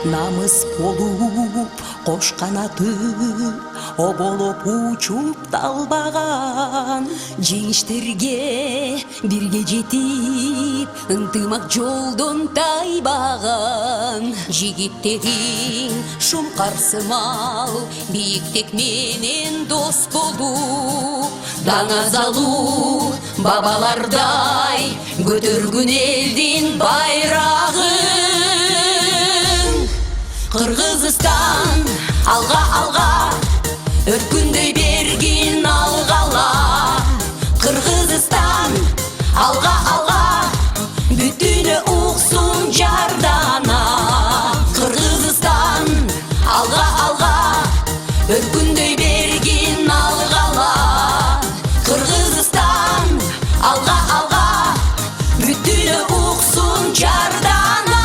намыс болуп кош канаты оболоп учуп талбаган, жеңиштерге бирге жетип ынтымак жолдон тайбаган. Жигиттериң шумкарсымал бийиктек менен дос болуп, даңа залуу бабалардай көтөргүн элдин байрагын. Кыргызстан алга алга өркүндөй бергин алгала. Кыргызстан алга алга бүтүнө уксун жардана. Кыргызстан алга алга өркүндөй бергин алгала. Кыргызстан алга алга бүтүнө уксун жардана.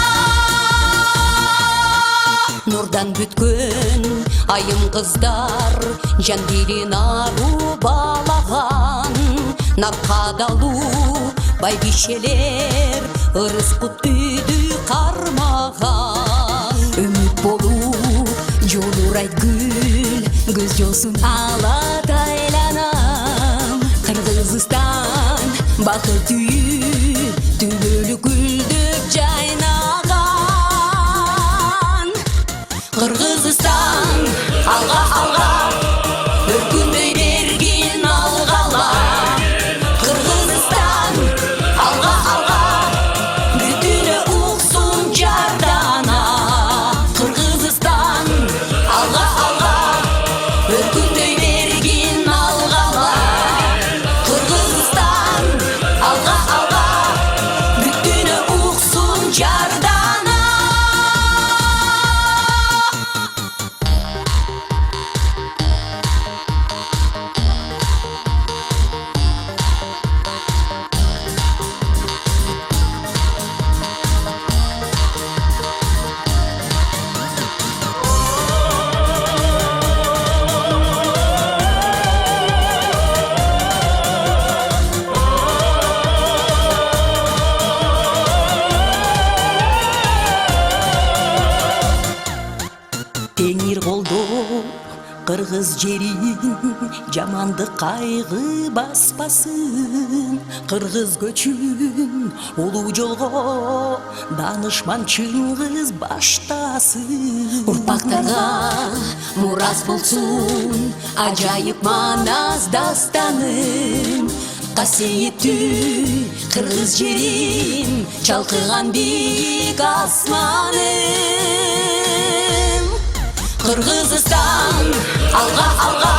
Нурдан бүткөн айым кыздар жан дилин ару балаган. Наркадалуу байбишелер ырыс кут үйдү кармаган. Үмүт болуп жолурайт гүл, көз жосун алат айланам. Кыргызстан бакыт үйү түбөлүк гүлдөп жайнаган. Кыргызстан алга алга өркүндөй бергин алгала. Кыргызстан алга алга бүтүнө уксун жардана. Кыргызстан алга алга өркүндөй бергин алгала. Кыргызстан алга алга бүтүнө уксун жардана. Теңир колдоп кыргыз жерин жамандык кайгы баспасын. Кыргыз көчүн улуу жолго данышман Чыңгыз баштасын. Урпактарга мурас болсун ажайып манас дастаным. Касиеттүү кыргыз жерин чалкыган бийик асманым. Кыргызстан алга алга